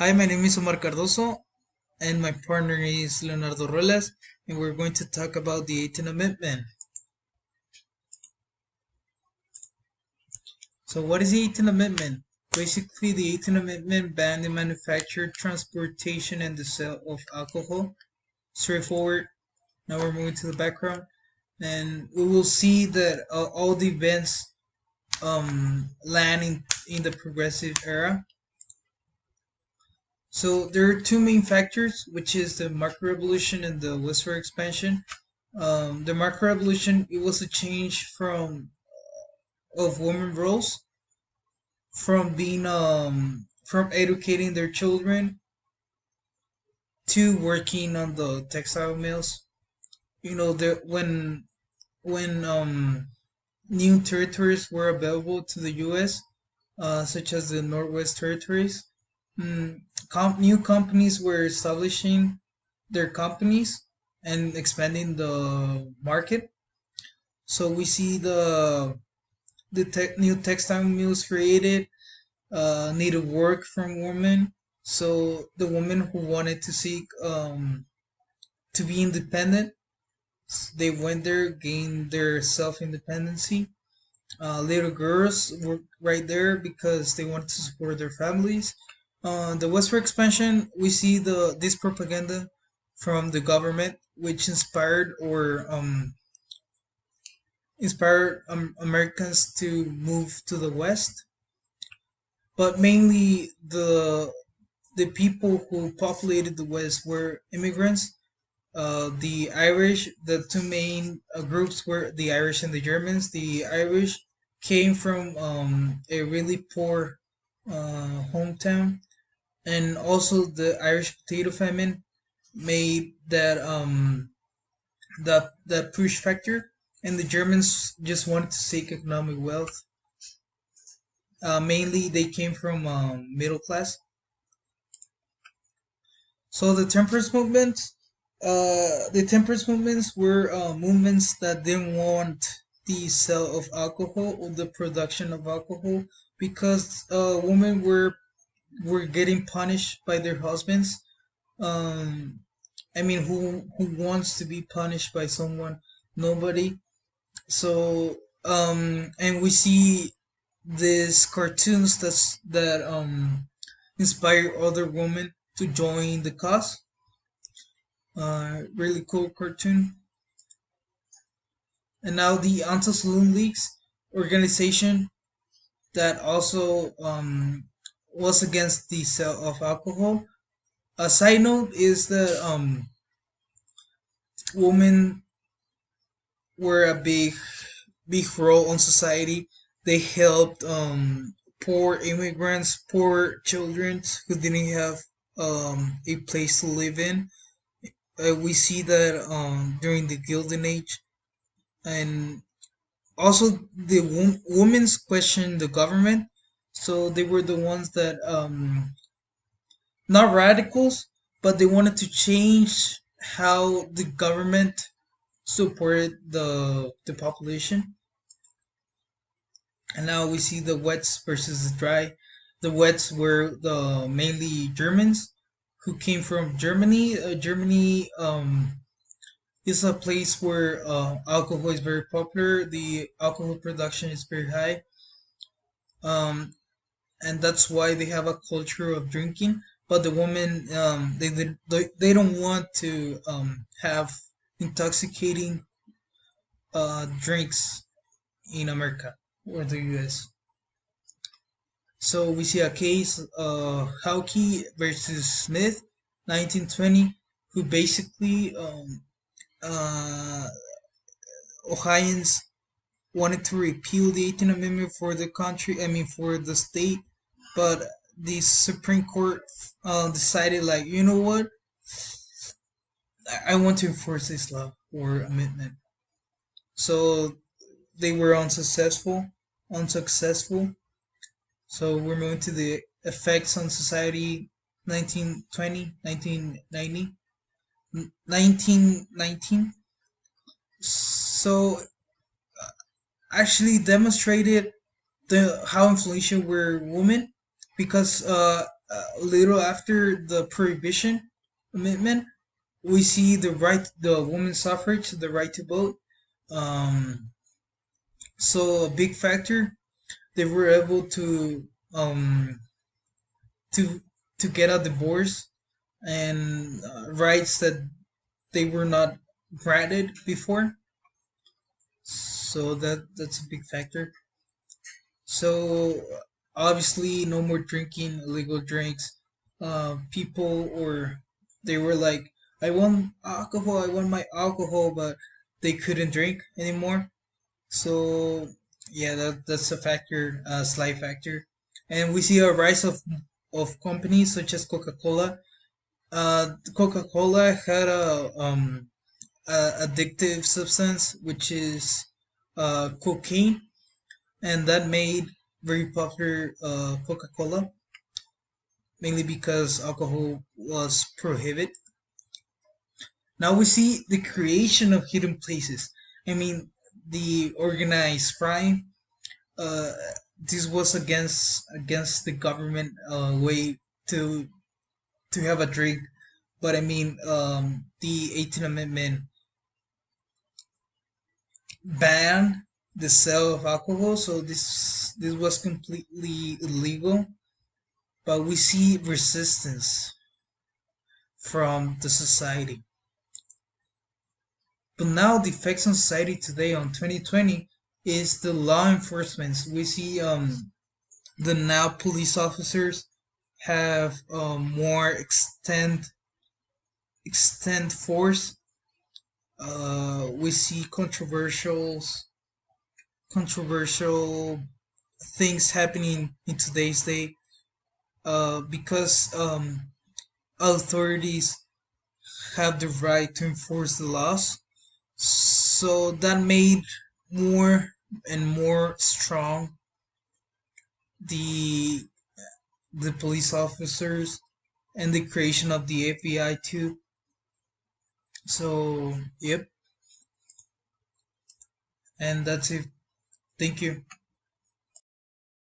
Hi, my name is Omar Cardoso, and my partner is Leonardo Ruelas, and we're going to talk about the 18th Amendment. So, what is the 18th Amendment? Basically, the 18th Amendment banned the manufacture, transportation, and the sale of alcohol. Straightforward. Now we're moving to the background, and we will see that all the events land in the progressive era. So there are two main factors, which is the market revolution and the westward expansion. The market revolution, it was a change from of women roles, from being from educating their children to working on the textile mills. There when new territories were available to the U.S., such as the Northwest Territories, new companies were establishing their companies and expanding the market. So we see the new textile mills created, needed work from women. So the women who wanted to seek to be independent, they went there, gained their self independency. Little girls were right there because they wanted to support their families. The westward expansion, we see this propaganda from the government, which inspired Americans to move to the west, but mainly the people who populated the west were immigrants. The Irish, the two main groups were the Irish and the Germans. The Irish came from a really poor hometown, and also the Irish potato famine made that push factor, and the Germans just wanted to seek economic wealth. Mainly, they came from middle class. So the temperance movements were movements that didn't want the sale of alcohol or the production of alcohol because women were getting punished by their husbands. Um, I mean, who wants to be punished by someone? Nobody. So and we see these cartoons that inspire other women to join the cause. Really cool cartoon. And now the Anti Saloon Leagues organization that also was against the sale of alcohol. A side note is that women were a big role on society. They helped poor immigrants, poor children who didn't have a place to live in. We see that during the Gilded Age, and also the women's questioned the government. So they were the ones that not radicals, but they wanted to change how the government supported the population. And now we see the wets versus the dry. The wets were the mainly Germans who came from Germany. Germany is a place where alcohol is very popular. The alcohol production is very high, um, and that's why they have a culture of drinking. But the women, they don't want to have intoxicating drinks in America or the U.S. So we see a case, Hauke versus Smith, 1920, who basically uh, Ohioans wanted to repeal the 18th Amendment for the country, I mean for the state, but the Supreme Court decided, like, you know what, I want to enforce this law or amendment. So they were unsuccessful. So we're moving to the effects on society, 1920, 1990, 1919. So actually demonstrated the how influential were women because little after the prohibition amendment, we see the women's suffrage, the right to vote. Um, so a big factor, they were able um, to to get a divorce and rights that they were not granted before. So that's a big factor. So obviously, no more drinking illegal drinks. People or they were like, I want alcohol, I want my alcohol, but they couldn't drink anymore. So yeah, that's a factor, a slight factor. And we see a rise of companies such as Coca-Cola. Coca-Cola had a addictive substance which is cocaine, and that made very popular Coca-Cola, mainly because alcohol was prohibited. Now we see the creation of hidden places. I mean, the organized crime. Uh, this was against the government way to to have a drink, but I mean, the 18th Amendment banned the sale of alcohol, so this was completely illegal. But we see resistance from the society. But now the effects on society today on 2020 is the law enforcement. We see the now police officers have more extend force. We see controversial things happening in today's day because authorities have the right to enforce the laws. So that made more and more strong the the police officers and the creation of the FBI too. So yep, and that's it. Thank you.